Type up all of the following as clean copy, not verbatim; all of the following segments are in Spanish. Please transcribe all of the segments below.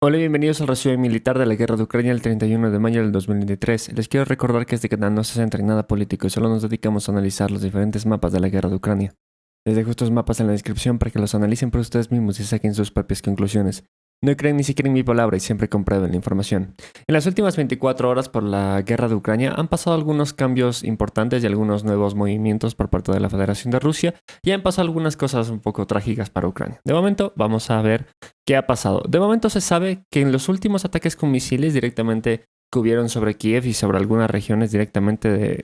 Hola y bienvenidos al resumen militar de la guerra de Ucrania el 31 de mayo del 2023. Les quiero recordar que este canal no se centra en nada político y solo nos dedicamos a analizar los diferentes mapas de la guerra de Ucrania. Les dejo estos mapas en la descripción para que los analicen por ustedes mismos y saquen sus propias conclusiones. No creen ni siquiera en mi palabra y siempre comprueben la información. En las últimas 24 horas por la guerra de Ucrania han pasado algunos cambios importantes y algunos nuevos movimientos por parte de la Federación de Rusia y han pasado algunas cosas un poco trágicas para Ucrania. De momento vamos a ver qué ha pasado. De momento se sabe que en los últimos ataques con misiles directamente que hubieron sobre Kiev y sobre algunas regiones directamente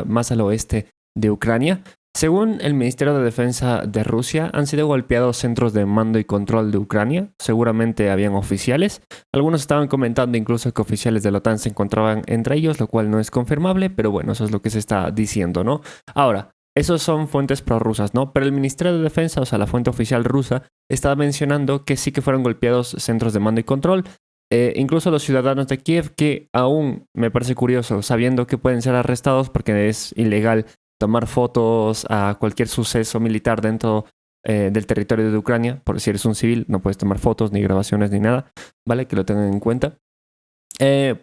más al oeste de Ucrania, según el Ministerio de Defensa de Rusia, han sido golpeados centros de mando y control de Ucrania. Seguramente habían oficiales. Algunos estaban comentando incluso que oficiales de la OTAN se encontraban entre ellos, lo cual no es confirmable, pero bueno, eso es lo que se está diciendo, ¿no? Ahora, esos son fuentes prorrusas, ¿no? Pero el Ministerio de Defensa, o sea, la fuente oficial rusa, estaba mencionando que sí que fueron golpeados centros de mando y control. Incluso los ciudadanos de Kiev, que aún me parece curioso, sabiendo que pueden ser arrestados porque es ilegal tomar fotos a cualquier suceso militar dentro del territorio de Ucrania. Por si eres un civil, no puedes tomar fotos, ni grabaciones, ni nada, ¿vale? Que lo tengan en cuenta.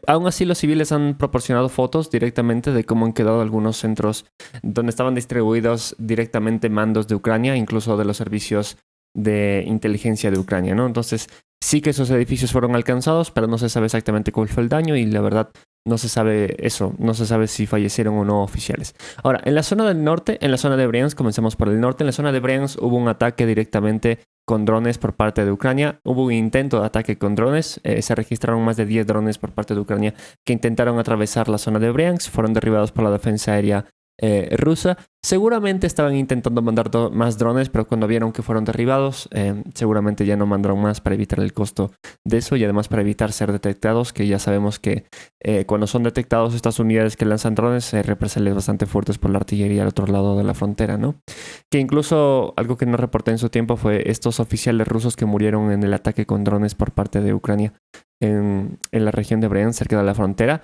Aún así, los civiles han proporcionado fotos directamente de cómo han quedado algunos centros donde estaban distribuidos directamente mandos de Ucrania, incluso de los servicios de inteligencia de Ucrania, ¿no? Entonces, sí que esos edificios fueron alcanzados, pero no se sabe exactamente cuál fue el daño y la verdad no se sabe eso, no se sabe si fallecieron o no oficiales. Ahora, en la zona del norte, en la zona de Bryansk, comencemos por el norte, en la zona de Bryansk hubo un ataque directamente con drones por parte de Ucrania. Hubo un intento de ataque con drones. Se registraron más de 10 drones por parte de Ucrania que intentaron atravesar la zona de Bryansk. Fueron derribados por la defensa aérea rusa. Seguramente estaban intentando mandar más drones, pero cuando vieron que fueron derribados, seguramente ya no mandaron más para evitar el costo de eso y además para evitar ser detectados, que ya sabemos que cuando son detectados estas unidades que lanzan drones, represalias bastante fuertes por la artillería al otro lado de la frontera, ¿no? Que incluso algo que no reporté en su tiempo fue estos oficiales rusos que murieron en el ataque con drones por parte de Ucrania en la región de Bryansk, cerca de la frontera.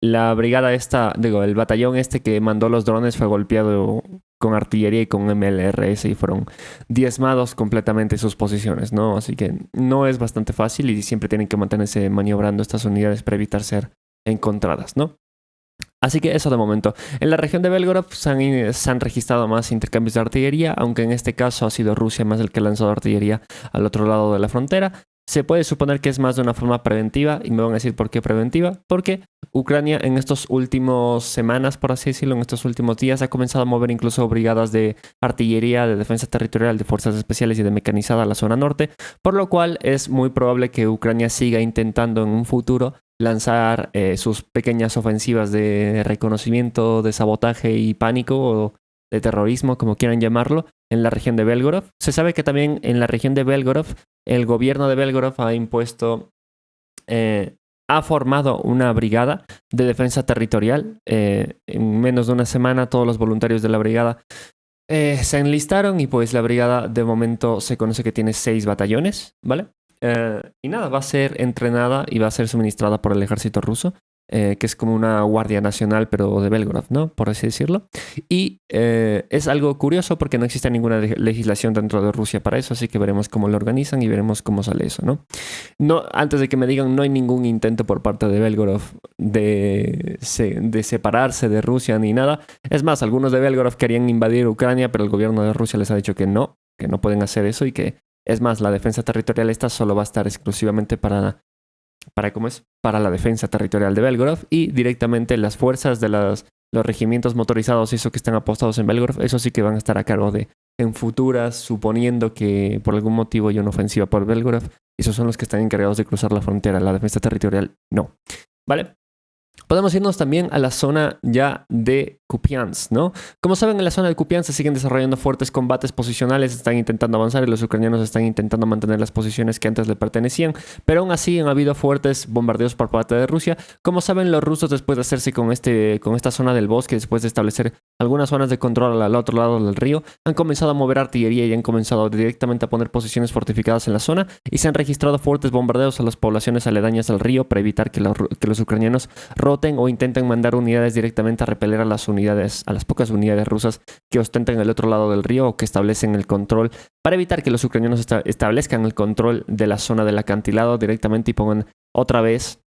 La brigada el batallón que mandó los drones fue golpeado con artillería y con MLRS y fueron diezmados completamente sus posiciones, ¿no? Así que no es bastante fácil y siempre tienen que mantenerse maniobrando estas unidades para evitar ser encontradas, ¿no? Así que eso de momento. En la región de Belgorod se han registrado más intercambios de artillería, aunque en este caso ha sido Rusia más el que ha lanzado artillería al otro lado de la frontera. Se puede suponer que es más de una forma preventiva, y me van a decir por qué preventiva, porque Ucrania en estas últimas semanas, por así decirlo, en estos últimos días, ha comenzado a mover incluso brigadas de artillería, de defensa territorial, de fuerzas especiales y de mecanizada a la zona norte, por lo cual es muy probable que Ucrania siga intentando en un futuro lanzar sus pequeñas ofensivas de reconocimiento, de sabotaje y pánico, o de terrorismo, como quieran llamarlo, en la región de Belgorod. Se sabe que también en la región de Belgorod, el gobierno de Belgorod ha formado una brigada de defensa territorial. En menos de una semana todos los voluntarios de la brigada se enlistaron y pues la brigada de momento se conoce que tiene 6 batallones, ¿vale? Y nada, va a ser entrenada y va a ser suministrada por el ejército ruso, que es como una guardia nacional, pero de Belgorod, ¿no? Por así decirlo. Y es algo curioso porque no existe ninguna legislación dentro de Rusia para eso, así que veremos cómo lo organizan y veremos cómo sale eso, ¿no? Antes de que me digan, no hay ningún intento por parte de Belgorod de separarse de Rusia ni nada. Es más, algunos de Belgorod querían invadir Ucrania, pero el gobierno de Rusia les ha dicho que no pueden hacer eso y que, es más, la defensa territorial esta solo va a estar exclusivamente para la defensa territorial de Belgorod, y directamente las fuerzas de los regimientos motorizados y eso que están apostados en Belgorod, eso sí que van a estar a cargo en futuras, suponiendo que por algún motivo hay una ofensiva por Belgorod, esos son los que están encargados de cruzar la frontera. La defensa territorial no, ¿vale? Podemos irnos también a la zona ya de Kupiansk, ¿no? Como saben, en la zona de Kupiansk se siguen desarrollando fuertes combates posicionales, están intentando avanzar y los ucranianos están intentando mantener las posiciones que antes le pertenecían, pero aún así han habido fuertes bombardeos por parte de Rusia. Como saben, los rusos, después de hacerse con esta zona del bosque, después de establecer algunas zonas de control al otro lado del río, han comenzado a mover artillería y han comenzado directamente a poner posiciones fortificadas en la zona, y se han registrado fuertes bombardeos a las poblaciones aledañas al río para evitar que los ucranianos roten anoten o intenten mandar unidades directamente a repeler a las pocas unidades rusas que ostentan el otro lado del río o que establecen el control, para evitar que los ucranianos establezcan el control de la zona del acantilado directamente y pongan otra vez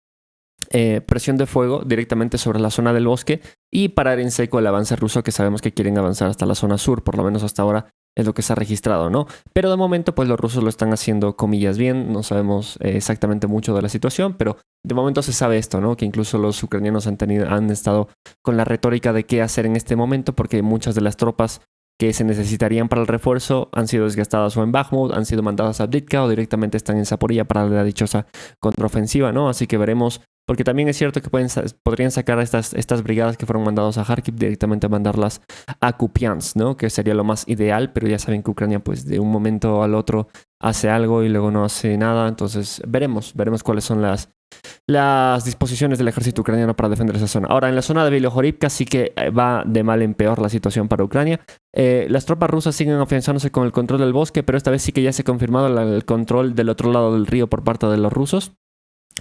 presión de fuego directamente sobre la zona del bosque y parar en seco el avance ruso, que sabemos que quieren avanzar hasta la zona sur, por lo menos hasta ahora es lo que se ha registrado, ¿no? Pero de momento pues los rusos lo están haciendo comillas bien, no sabemos exactamente mucho de la situación, pero de momento se sabe esto, ¿no? Que incluso los ucranianos han estado con la retórica de qué hacer en este momento, porque muchas de las tropas que se necesitarían para el refuerzo han sido desgastadas o en Bakhmut, han sido mandadas a Avdiivka o directamente están en Zaporilla para la dichosa contraofensiva, ¿no? Así que veremos, porque también es cierto que podrían sacar estas brigadas que fueron mandadas a Kharkiv directamente a mandarlas a Kupiansk, ¿no? Que sería lo más ideal, pero ya saben que Ucrania pues de un momento al otro hace algo y luego no hace nada, entonces veremos cuáles son las disposiciones del ejército ucraniano para defender esa zona. Ahora, en la zona de Bilohorivka sí que va de mal en peor la situación para Ucrania. Las tropas rusas siguen afianzándose con el control del bosque, pero esta vez sí que ya se ha confirmado el control del otro lado del río por parte de los rusos.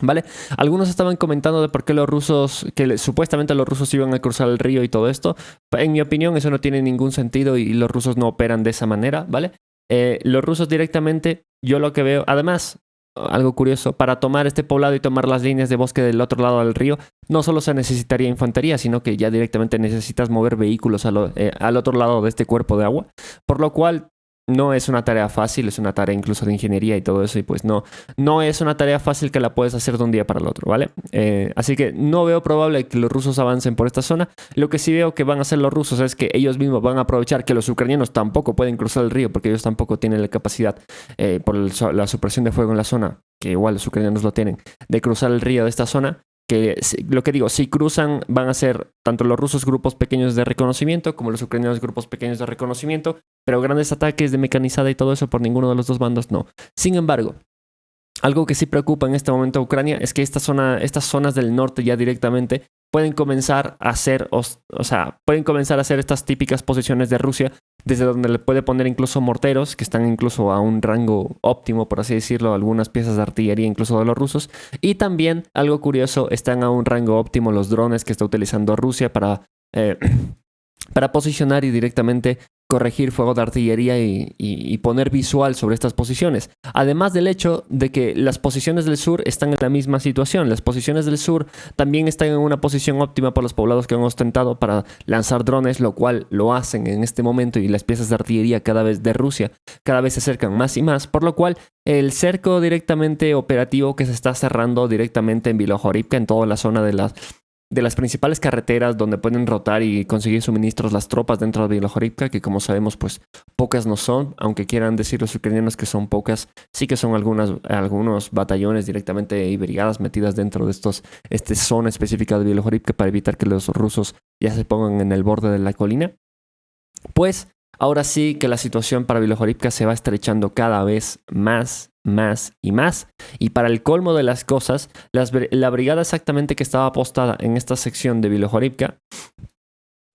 ¿Vale? Algunos estaban comentando de por qué los rusos, supuestamente los rusos iban a cruzar el río y todo esto. En mi opinión eso no tiene ningún sentido y los rusos no operan de esa manera, ¿vale? Los rusos directamente, yo lo que veo, además, algo curioso, para tomar este poblado y tomar las líneas de bosque del otro lado del río, no solo se necesitaría infantería, sino que ya directamente necesitas mover vehículos al otro lado de este cuerpo de agua, por lo cual no es una tarea fácil, es una tarea incluso de ingeniería y todo eso, y pues no es una tarea fácil que la puedes hacer de un día para el otro, ¿vale? Así que no veo probable que los rusos avancen por esta zona. Lo que sí veo que van a hacer los rusos es que ellos mismos van a aprovechar que los ucranianos tampoco pueden cruzar el río, porque ellos tampoco tienen la capacidad, por la supresión de fuego en la zona, que igual los ucranianos lo tienen, de cruzar el río de esta zona. Que lo que digo, si cruzan van a ser tanto los rusos grupos pequeños de reconocimiento como los ucranianos grupos pequeños de reconocimiento, pero grandes ataques de mecanizada y todo eso por ninguno de los dos bandos no. Sin embargo, algo que sí preocupa en este momento a Ucrania es que estas zonas del norte ya directamente pueden comenzar a hacer, pueden comenzar a hacer estas típicas posiciones de Rusia, desde donde le puede poner incluso morteros, que están incluso a un rango óptimo, por así decirlo, algunas piezas de artillería incluso de los rusos. Y también, algo curioso, están a un rango óptimo los drones que está utilizando Rusia para posicionar y directamente corregir fuego de artillería y poner visual sobre estas posiciones. Además del hecho de que las posiciones del sur están en la misma situación. Las posiciones del sur también están en una posición óptima para los poblados que han ostentado para lanzar drones, lo cual lo hacen en este momento, y las piezas de artillería de Rusia cada vez se acercan más y más, por lo cual el cerco directamente operativo que se está cerrando directamente en Bilohorivka, en toda la zona de las principales carreteras donde pueden rotar y conseguir suministros las tropas dentro de Bilohorivka, que como sabemos pues pocas no son, aunque quieran decir los ucranianos que son pocas, sí que son algunos batallones directamente y brigadas metidas dentro de esta zona específica de Bilohorivka para evitar que los rusos ya se pongan en el borde de la colina. Pues ahora sí que la situación para Bilohorivka se va estrechando cada vez más y más. Y para el colmo de las cosas, la brigada exactamente que estaba apostada en esta sección de Bilohorivka,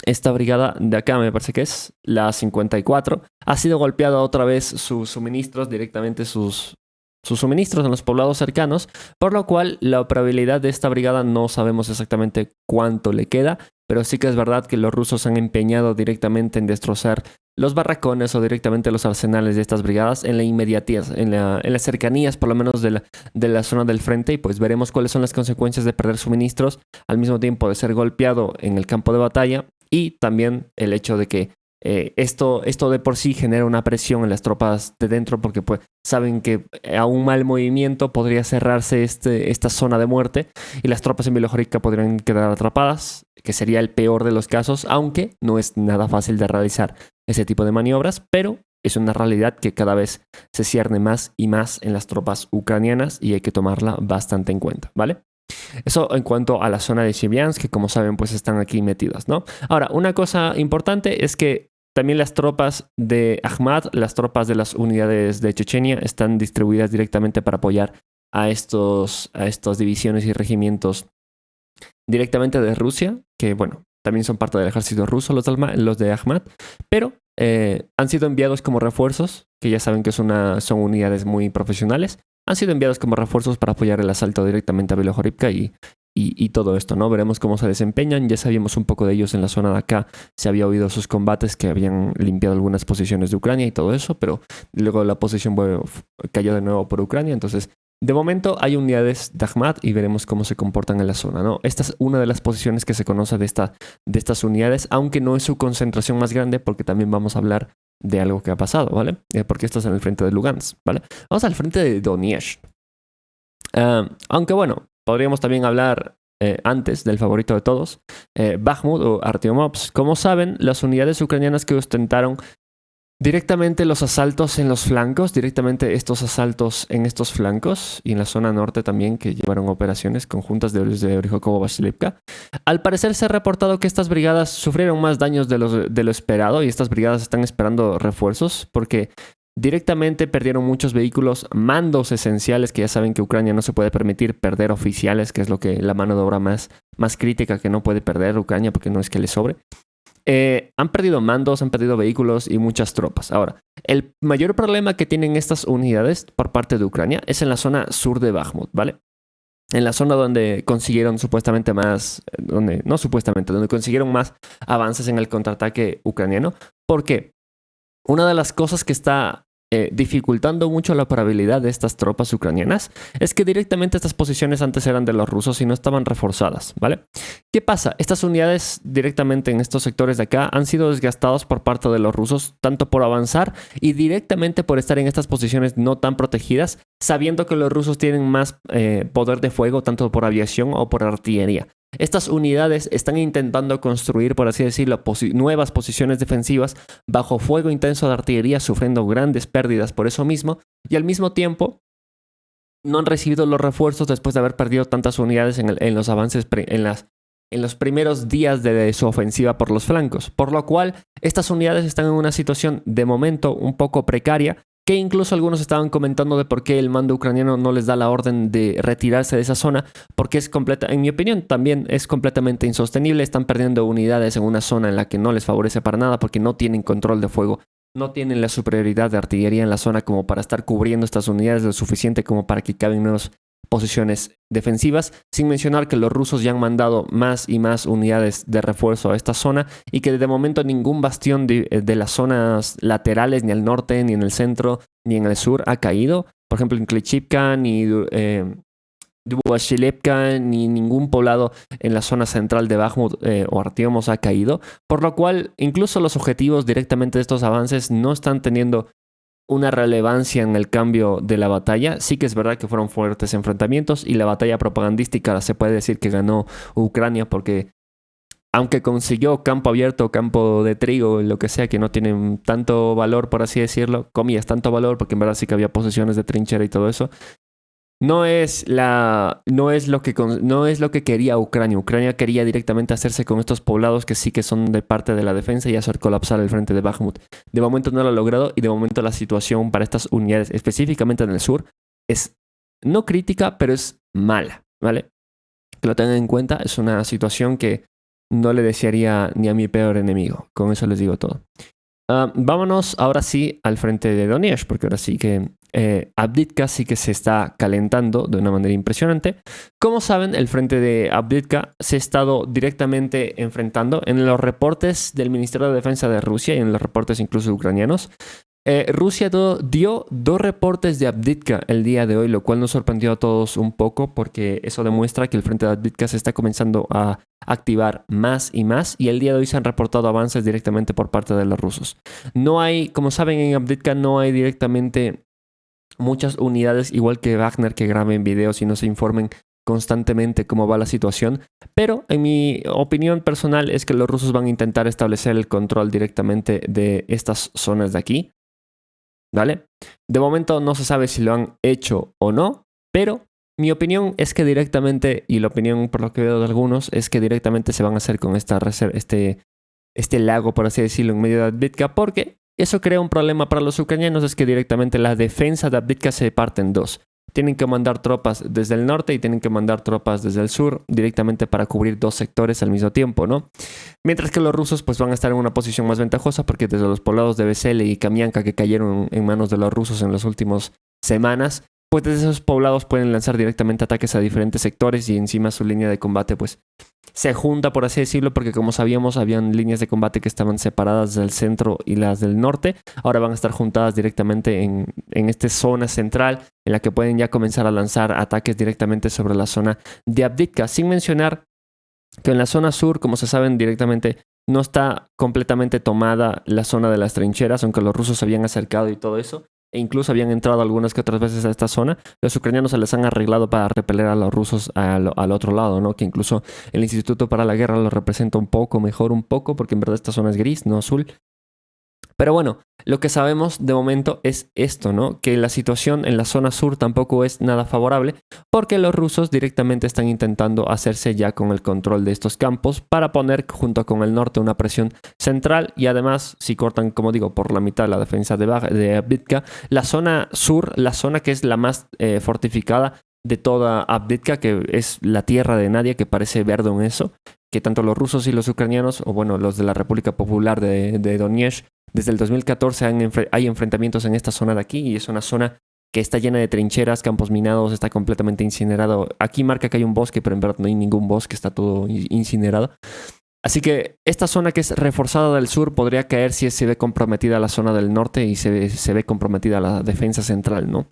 esta brigada de acá me parece que es la 54, ha sido golpeada otra vez sus suministros, directamente sus suministros en los poblados cercanos, por lo cual la probabilidad de esta brigada no sabemos exactamente cuánto le queda, pero sí que es verdad que los rusos han empeñado directamente en destrozar los barracones o directamente los arsenales de estas brigadas en la inmediatez, en las cercanías por lo menos de la zona del frente, y pues veremos cuáles son las consecuencias de perder suministros al mismo tiempo de ser golpeado en el campo de batalla, y también el hecho de que esto de por sí genera una presión en las tropas de dentro, porque pues saben que a un mal movimiento podría cerrarse esta zona de muerte y las tropas en Bilohorivka podrían quedar atrapadas, que sería el peor de los casos, aunque no es nada fácil de realizar ese tipo de maniobras, pero es una realidad que cada vez se cierne más y más en las tropas ucranianas y hay que tomarla bastante en cuenta, ¿vale? Eso en cuanto a la zona de Siviansk, que como saben pues están aquí metidas, ¿no? Ahora, una cosa importante es que también las tropas de Akhmat, las tropas de las unidades de Chechenia, están distribuidas directamente para apoyar a estas divisiones y regimientos directamente de Rusia, que bueno, también son parte del ejército ruso los de Akhmat, pero han sido enviados como refuerzos, que ya saben que son unidades muy profesionales, han sido enviados como refuerzos para apoyar el asalto directamente a Bilohorivka y y todo esto, ¿no? Veremos cómo se desempeñan. Ya sabíamos un poco de ellos en la zona de acá. Se había oído sus combates que habían limpiado algunas posiciones de Ucrania y todo eso, pero luego la posición cayó de nuevo por Ucrania. Entonces, de momento hay unidades de Akhmat y veremos cómo se comportan en la zona, ¿no? Esta es una de las posiciones que se conoce de estas unidades, aunque no es su concentración más grande, porque también vamos a hablar de algo que ha pasado, ¿vale? Porque esto es en el frente de Lugansk, ¿vale? Vamos al frente de Donetsk. Aunque bueno, podríamos también hablar antes del favorito de todos, Bakhmut o Artyomovsk. Como saben, las unidades ucranianas que ostentaron directamente los asaltos en los flancos, directamente estos asaltos en estos flancos y en la zona norte también, que llevaron operaciones conjuntas de Oryhokovo-Vasilivka. Al parecer se ha reportado que estas brigadas sufrieron más daños de lo esperado y estas brigadas están esperando refuerzos porque directamente perdieron muchos vehículos, mandos esenciales, que ya saben que Ucrania no se puede permitir perder oficiales, que es lo que la mano de obra más crítica que no puede perder Ucrania porque no es que le sobre. Han perdido mandos, han perdido vehículos y muchas tropas. Ahora, el mayor problema que tienen estas unidades por parte de Ucrania es en la zona sur de Bakhmut, ¿vale? En la zona donde consiguieron donde consiguieron más avances en el contraataque ucraniano. ¿Por qué? Una de las cosas que está dificultando mucho la operabilidad de estas tropas ucranianas es que directamente estas posiciones antes eran de los rusos y no estaban reforzadas, ¿vale? ¿Qué pasa? Estas unidades directamente en estos sectores de acá han sido desgastadas por parte de los rusos, tanto por avanzar y directamente por estar en estas posiciones no tan protegidas, sabiendo que los rusos tienen más poder de fuego, tanto por aviación o por artillería. Estas unidades están intentando construir, por así decirlo, nuevas posiciones defensivas bajo fuego intenso de artillería, sufriendo grandes pérdidas por eso mismo, y al mismo tiempo no han recibido los refuerzos después de haber perdido tantas unidades en los avances, en los primeros días de su ofensiva por los flancos, por lo cual estas unidades están en una situación de momento un poco precaria, que incluso algunos estaban comentando de por qué el mando ucraniano no les da la orden de retirarse de esa zona, porque en mi opinión, también es completamente insostenible. Están perdiendo unidades en una zona en la que no les favorece para nada, porque no tienen control de fuego, no tienen la superioridad de artillería en la zona como para estar cubriendo estas unidades lo suficiente como para que caben nuevas posiciones defensivas, sin mencionar que los rusos ya han mandado más y más unidades de refuerzo a esta zona y que de momento ningún bastión de las zonas laterales, ni al norte, ni en el centro, ni en el sur ha caído. Por ejemplo, en Klitschivka, ni Dubashilevka, ni ningún poblado en la zona central de Bakhmut o Artyomov ha caído, por lo cual incluso los objetivos directamente de estos avances no están teniendo una relevancia en el cambio de la batalla. Sí que es verdad que fueron fuertes enfrentamientos y la batalla propagandística se puede decir que ganó Ucrania porque aunque consiguió campo abierto, campo de trigo, lo que sea, que no tienen tanto valor, por así decirlo, comillas, tanto valor, porque en verdad sí que había posiciones de trinchera y todo eso, no es lo que quería Ucrania. Ucrania quería directamente hacerse con estos poblados que sí que son de parte de la defensa y hacer colapsar el frente de Bakhmut. De momento no lo ha logrado y de momento la situación para estas unidades, específicamente en el sur, es no crítica, pero es mala, ¿vale? Que lo tengan en cuenta, es una situación que no le desearía ni a mi peor enemigo. Con eso les digo todo. Vámonos ahora sí al frente de Donetsk, porque ahora sí que Avdiivka sí que se está calentando de una manera impresionante. Como saben, el frente de Avdiivka se ha estado directamente enfrentando en los reportes del Ministerio de Defensa de Rusia y en los reportes incluso ucranianos. Rusia dio 2 reportes de Avdiivka el día de hoy, lo cual nos sorprendió a todos un poco porque eso demuestra que el frente de Avdiivka se está comenzando a activar más y más y el día de hoy se han reportado avances directamente por parte de los rusos. No hay, como saben, en Avdiivka no hay directamente muchas unidades, igual que Wagner, que graben videos y nos informen constantemente cómo va la situación, pero en mi opinión personal es que los rusos van a intentar establecer el control directamente de estas zonas de aquí, ¿vale? De momento no se sabe si lo han hecho o no, pero mi opinión es que directamente, y la opinión por lo que veo de algunos, es que directamente se van a hacer con este lago, por así decirlo, en medio de Avdiivka, porque eso crea un problema para los ucranianos, es que directamente la defensa de Avdiivka se parte en 2. Tienen que mandar tropas desde el norte y tienen que mandar tropas desde el sur directamente para cubrir 2 sectores al mismo tiempo, ¿no? Mientras que los rusos pues van a estar en una posición más ventajosa porque desde los poblados de Vesele y Kamianka que cayeron en manos de los rusos en las últimas semanas, pues desde esos poblados pueden lanzar directamente ataques a diferentes sectores y encima su línea de combate pues se junta, por así decirlo, porque como sabíamos habían líneas de combate que estaban separadas del centro y las del norte. Ahora van a estar juntadas directamente en esta zona central en la que pueden ya comenzar a lanzar ataques directamente sobre la zona de Avdiivka, sin mencionar que en la zona sur, como se saben directamente, no está completamente tomada la zona de las trincheras, aunque los rusos se habían acercado y todo eso, e incluso habían entrado algunas que otras veces a esta zona. Los ucranianos se les han arreglado para repeler a los rusos al otro lado, ¿no? Que incluso el Instituto para la Guerra lo representa un poco mejor, porque en verdad esta zona es gris, no azul. Pero bueno, lo que sabemos de momento es esto, ¿no? Que la situación en la zona sur tampoco es nada favorable porque los rusos directamente están intentando hacerse ya con el control de estos campos para poner junto con el norte una presión central y además, si cortan, como digo, por la mitad la defensa de Avdiivka, la zona sur, la zona que es la más fortificada de toda Avdiivka, que es la tierra de nadie, que parece verde en eso, que tanto los rusos y los ucranianos, o bueno, los de la República Popular de Donetsk, desde el 2014 hay enfrentamientos en esta zona de aquí y es una zona que está llena de trincheras, campos minados, está completamente incinerado. Aquí marca que hay un bosque, pero en verdad no hay ningún bosque, está todo incinerado. Así que esta zona que es reforzada del sur podría caer si se ve comprometida la zona del norte y se ve comprometida la defensa central, ¿no?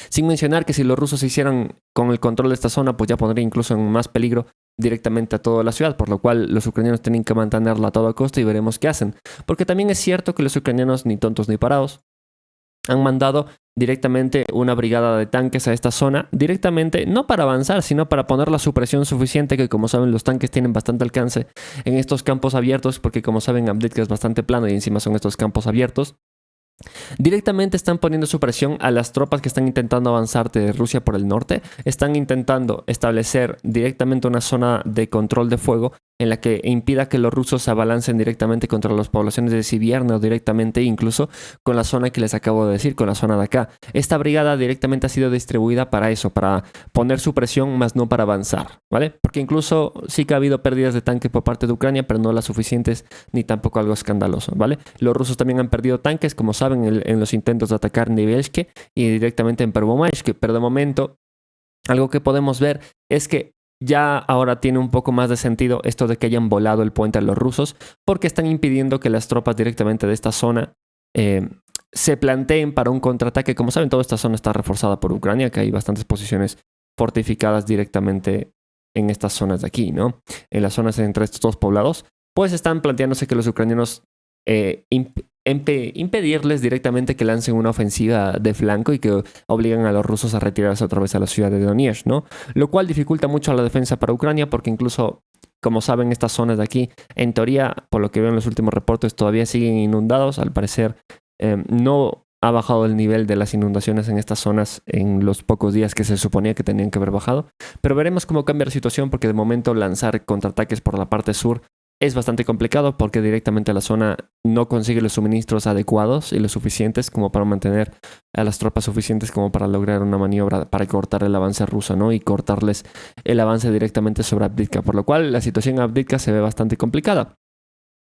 Sin mencionar que si los rusos se hicieran con el control de esta zona, pues ya pondría incluso en más peligro directamente a toda la ciudad, por lo cual los ucranianos tienen que mantenerla a toda costa y veremos qué hacen. Porque también es cierto que los ucranianos, ni tontos ni parados, han mandado directamente una brigada de tanques a esta zona, directamente no para avanzar, sino para poner la supresión suficiente, que como saben los tanques tienen bastante alcance en estos campos abiertos, porque como saben Avdiivka es bastante plano y encima son estos campos abiertos. Directamente están poniendo su presión a las tropas que están intentando avanzar de Rusia por el norte. Están intentando establecer directamente una zona de control de fuego en la que impida que los rusos se abalancen directamente contra las poblaciones de Sivierne o directamente incluso con la zona que les acabo de decir, con la zona de acá. Esta brigada directamente ha sido distribuida para eso, para poner su presión, más no para avanzar, ¿vale? Porque incluso sí que ha habido pérdidas de tanques por parte de Ucrania, pero no las suficientes ni tampoco algo escandaloso, ¿vale? Los rusos también han perdido tanques, como saben, en los intentos de atacar Nivelske y directamente en Pervomaysk, pero de momento algo que podemos ver es que ya ahora tiene un poco más de sentido esto de que hayan volado el puente a los rusos, porque están impidiendo que las tropas directamente de esta zona se planteen para un contraataque. Como saben, toda esta zona está reforzada por Ucrania, que hay bastantes posiciones fortificadas directamente en estas zonas de aquí, ¿no? En las zonas entre estos dos poblados, pues están planteándose que los ucranianos impedirles directamente que lancen una ofensiva de flanco y que obligan a los rusos a retirarse otra vez a la ciudad de Donetsk, ¿no? Lo cual dificulta mucho la defensa para Ucrania porque incluso, como saben, estas zonas de aquí, en teoría, por lo que veo en los últimos reportes, todavía siguen inundados. Al parecer, no ha bajado el nivel de las inundaciones en estas zonas en los pocos días que se suponía que tenían que haber bajado. Pero veremos cómo cambia la situación porque de momento lanzar contraataques por la parte sur es bastante complicado porque directamente la zona no consigue los suministros adecuados y los suficientes como para mantener a las tropas suficientes como para lograr una maniobra para cortar el avance ruso, ¿no? Y cortarles el avance directamente sobre Avdiivka, por lo cual la situación en Avdiivka se ve bastante complicada.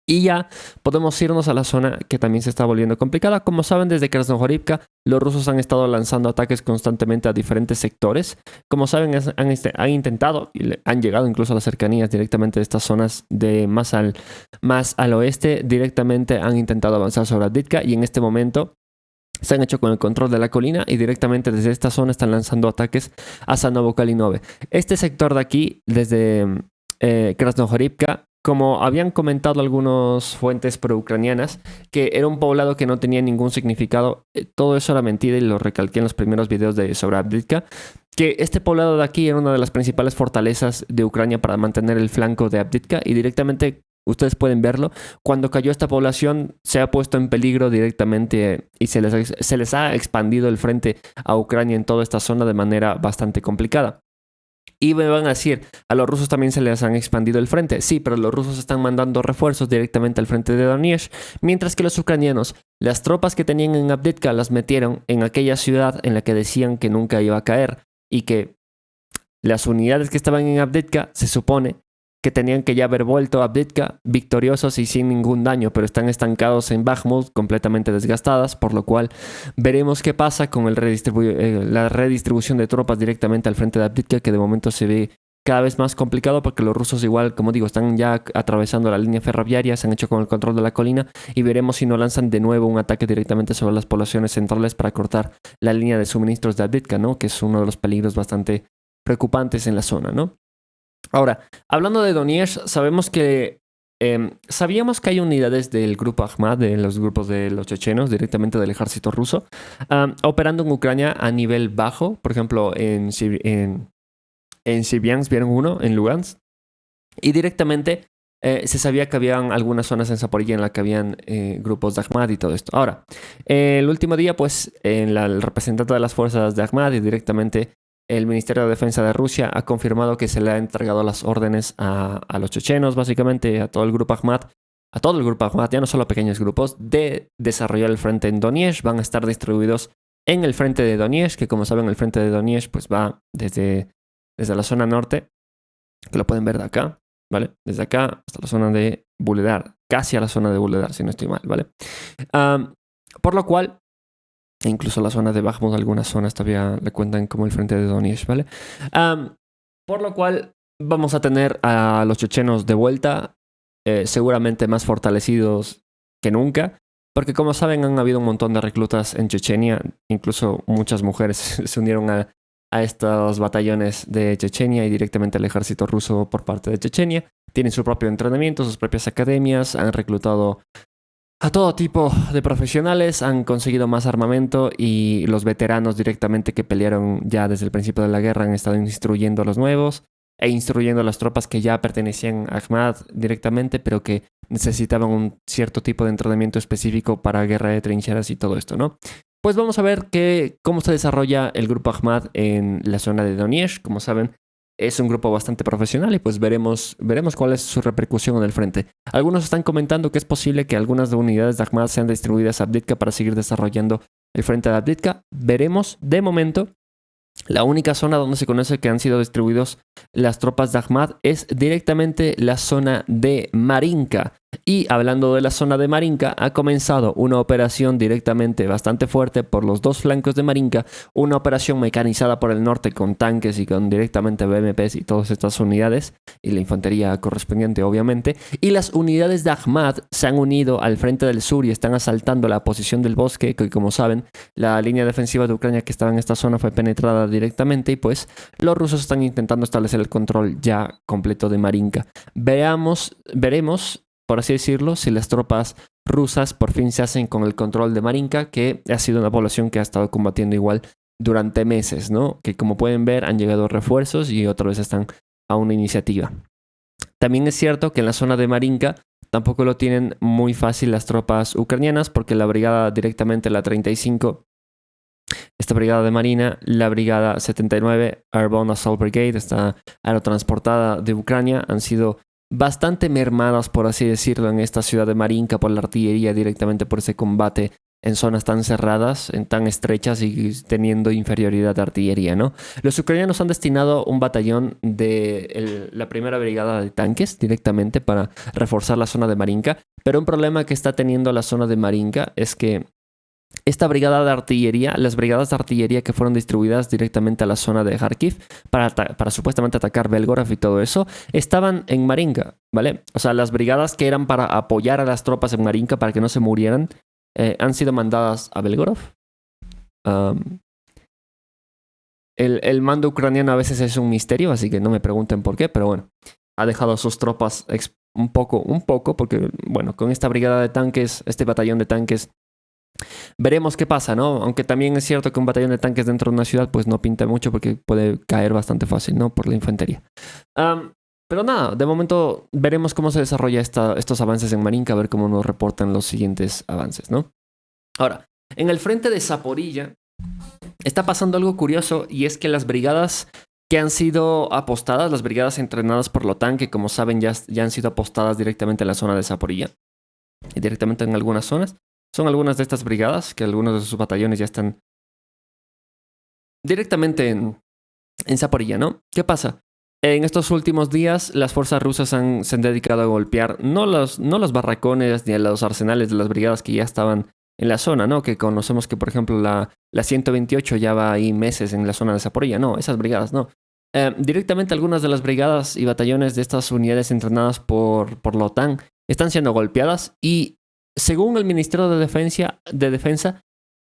Y ya podemos irnos a la zona que también se está volviendo complicada. Como saben, desde Krasnohorivka los rusos han estado lanzando ataques constantemente a diferentes sectores. Como saben, han intentado y han llegado incluso a las cercanías directamente de estas zonas de más al oeste. Directamente han intentado avanzar sobre Avdiivka y en este momento se han hecho con el control de la colina y directamente desde esta zona están lanzando ataques a Sanovo-Kalinove. Este sector de aquí, desde Krasnohorivka, como habían comentado algunas fuentes pro-ucranianas, que era un poblado que no tenía ningún significado, todo eso era mentira y lo recalqué en los primeros videos sobre Avdiivka, que este poblado de aquí era una de las principales fortalezas de Ucrania para mantener el flanco de Avdiivka y directamente, ustedes pueden verlo, cuando cayó esta población se ha puesto en peligro directamente y se les ha expandido el frente a Ucrania en toda esta zona de manera bastante complicada. Y me van a decir, a los rusos también se les han expandido el frente. Sí, pero los rusos están mandando refuerzos directamente al frente de Donetsk, mientras que los ucranianos, las tropas que tenían en Avdiivka las metieron en aquella ciudad en la que decían que nunca iba a caer y que las unidades que estaban en Avdiivka se supone que tenían que ya haber vuelto a Avdiivka victoriosos y sin ningún daño, pero están estancados en Bakhmut, completamente desgastadas, por lo cual veremos qué pasa con la redistribución de tropas directamente al frente de Avdiivka, que de momento se ve cada vez más complicado porque los rusos igual, como digo, están ya atravesando la línea ferroviaria, se han hecho con el control de la colina y veremos si no lanzan de nuevo un ataque directamente sobre las poblaciones centrales para cortar la línea de suministros de Avdiivka, ¿no? Que es uno de los peligros bastante preocupantes en la zona, ¿no? Ahora, hablando de Donetsk, sabíamos que hay unidades del grupo Ahmad, de los grupos de los chechenos, directamente del ejército ruso, operando en Ucrania a nivel bajo. Por ejemplo, en Sibiansk vieron uno, en Lugansk, y directamente se sabía que habían algunas zonas en Zaporilla en las que habían grupos de Ahmad y todo esto. Ahora, el último día, pues, el representante de las fuerzas de Ahmad y directamente el Ministerio de Defensa de Rusia ha confirmado que se le ha entregado las órdenes a los chechenos, básicamente, a todo el grupo Ahmad, ya no solo pequeños grupos, de desarrollar el frente en Donetsk. Van a estar distribuidos en el frente de Donetsk, que como saben, el frente de Donetsk pues va desde la zona norte, que lo pueden ver de acá, ¿vale? Desde acá hasta la zona de Vuhledar, casi a la zona de Vuhledar, si no estoy mal, ¿vale? Por lo cual, incluso la zona de Bakhmut, algunas zonas todavía le cuentan como el frente de Donetsk, ¿vale? Por lo cual, vamos a tener a los chechenos de vuelta, seguramente más fortalecidos que nunca, porque como saben, han habido un montón de reclutas en Chechenia, incluso muchas mujeres se unieron a estos batallones de Chechenia y directamente al ejército ruso por parte de Chechenia. Tienen su propio entrenamiento, sus propias academias, han reclutado a todo tipo de profesionales, han conseguido más armamento y los veteranos directamente que pelearon ya desde el principio de la guerra han estado instruyendo a los nuevos e instruyendo a las tropas que ya pertenecían a Ahmad directamente, pero que necesitaban un cierto tipo de entrenamiento específico para guerra de trincheras y todo esto, ¿no? Pues vamos a ver cómo se desarrolla el grupo Ahmad en la zona de Donetsk. Como saben, es un grupo bastante profesional y pues veremos cuál es su repercusión en el frente. Algunos están comentando que es posible que algunas de unidades de Ahmad sean distribuidas a Avdiivka para seguir desarrollando el frente de Avdiivka. Veremos. De momento, la única zona donde se conoce que han sido distribuidos las tropas de Ahmad es directamente la zona de Marinka. Y hablando de la zona de Marinka, ha comenzado una operación directamente bastante fuerte por los dos flancos de Marinka, una operación mecanizada por el norte con tanques y con directamente BMPs y todas estas unidades, y la infantería correspondiente obviamente, y las unidades de Ahmad se han unido al frente del sur y están asaltando la posición del bosque, que como saben, la línea defensiva de Ucrania que estaba en esta zona fue penetrada directamente y pues los rusos están intentando establecer el control ya completo de Marinka. Veremos, por así decirlo, si las tropas rusas por fin se hacen con el control de Marinka, que ha sido una población que ha estado combatiendo igual durante meses, ¿no? Que como pueden ver han llegado refuerzos y otra vez están a una iniciativa. También es cierto que en la zona de Marinka tampoco lo tienen muy fácil las tropas ucranianas, porque la brigada directamente, la 35, esta brigada de marina, la brigada 79 Airborne Assault Brigade, esta aerotransportada de Ucrania, han sido bastante mermadas, por así decirlo, en esta ciudad de Marinka por la artillería, directamente por ese combate en zonas tan cerradas, tan estrechas y teniendo inferioridad de artillería, ¿no? Los ucranianos han destinado un batallón de la primera brigada de tanques directamente para reforzar la zona de Marinka, pero un problema que está teniendo la zona de Marinka es que esta brigada de artillería, las brigadas de artillería que fueron distribuidas directamente a la zona de Kharkiv para supuestamente atacar Belgorod y todo eso, estaban en Marinka, ¿vale? O sea, las brigadas que eran para apoyar a las tropas en Marinka para que no se murieran, han sido mandadas a Belgorod. El mando ucraniano a veces es un misterio, así que no me pregunten por qué, pero bueno, ha dejado a sus tropas un poco, porque bueno, con esta brigada de tanques, este batallón de tanques, veremos qué pasa, ¿no? Aunque también es cierto que un batallón de tanques dentro de una ciudad pues no pinta mucho porque puede caer bastante fácil, ¿no? Por la infantería. Pero nada, de momento veremos cómo se desarrolla estos avances en Marinka, a ver cómo nos reportan los siguientes avances, ¿no? Ahora, en el frente de Zaporilla está pasando algo curioso, y es que las brigadas que han sido apostadas, las brigadas entrenadas por la OTAN, que como saben ya han sido apostadas directamente en la zona de Zaporilla y directamente en algunas zonas, son algunas de estas brigadas que algunos de sus batallones ya están directamente en Zaporilla, ¿no? ¿Qué pasa? En estos últimos días, las fuerzas rusas se han dedicado a golpear no los barracones ni a los arsenales de las brigadas que ya estaban en la zona, ¿no? Que conocemos que, por ejemplo, la 128 ya va ahí meses en la zona de Zaporilla. No, esas brigadas no. Directamente algunas de las brigadas y batallones de estas unidades entrenadas por la OTAN están siendo golpeadas y, según el Ministerio de Defensa,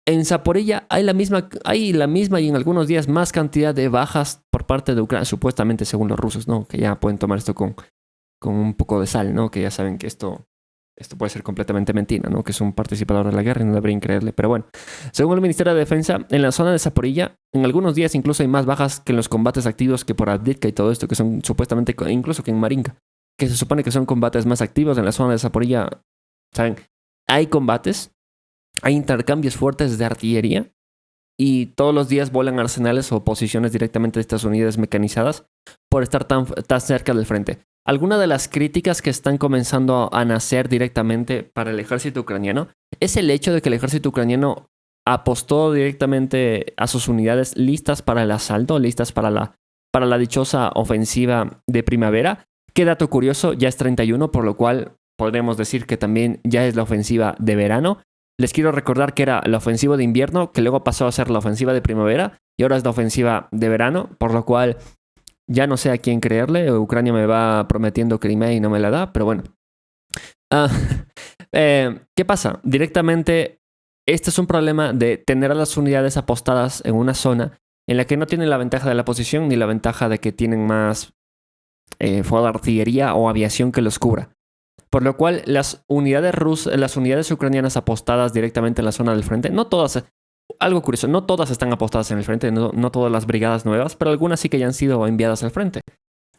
en Zaporilla hay la misma y en algunos días más cantidad de bajas por parte de Ucrania, supuestamente según los rusos, ¿no? Que ya pueden tomar esto con un poco de sal, ¿no? Que ya saben que esto puede ser completamente mentira, ¿no? Que es un participador de la guerra y no deberían creerle. Pero bueno, según el Ministerio de Defensa, en la zona de Zaporilla, en algunos días incluso hay más bajas que en los combates activos que por Avdiivka y todo esto, que son supuestamente, incluso que en Marinka, que se supone que son combates más activos en la zona de Zaporilla. ¿Saben? Hay combates, hay intercambios fuertes de artillería y todos los días vuelan arsenales o posiciones directamente de estas unidades mecanizadas por estar tan cerca del frente. Alguna de las críticas que están comenzando a nacer directamente para el ejército ucraniano es el hecho de que el ejército ucraniano apostó directamente a sus unidades listas para el asalto, listas para la dichosa ofensiva de primavera. Qué dato curioso, ya es 31, por lo cual podremos decir que también ya es la ofensiva de verano. Les quiero recordar que era la ofensiva de invierno, que luego pasó a ser la ofensiva de primavera, y ahora es la ofensiva de verano, por lo cual ya no sé a quién creerle. Ucrania me va prometiendo Crimea y no me la da, pero bueno. Ah, ¿Qué pasa? Directamente, este es un problema de tener a las unidades apostadas en una zona en la que no tienen la ventaja de la posición ni la ventaja de que tienen más fuego de artillería o aviación que los cubra. Por lo cual, las unidades ucranianas apostadas directamente en la zona del frente, no todas, algo curioso, no todas están apostadas en el frente, no todas las brigadas nuevas, pero algunas sí que ya han sido enviadas al frente.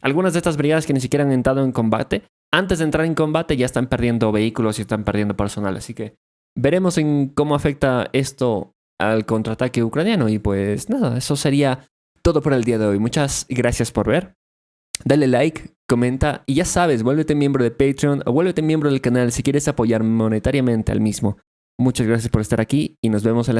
Algunas de estas brigadas que ni siquiera han entrado en combate, antes de entrar en combate ya están perdiendo vehículos y están perdiendo personal. Así que veremos en cómo afecta esto al contraataque ucraniano. Y pues nada, eso sería todo por el día de hoy. Muchas gracias por ver. Dale like, comenta y ya sabes, vuélvete miembro de Patreon o vuélvete miembro del canal si quieres apoyar monetariamente al mismo. Muchas gracias por estar aquí y nos vemos en la siguiente.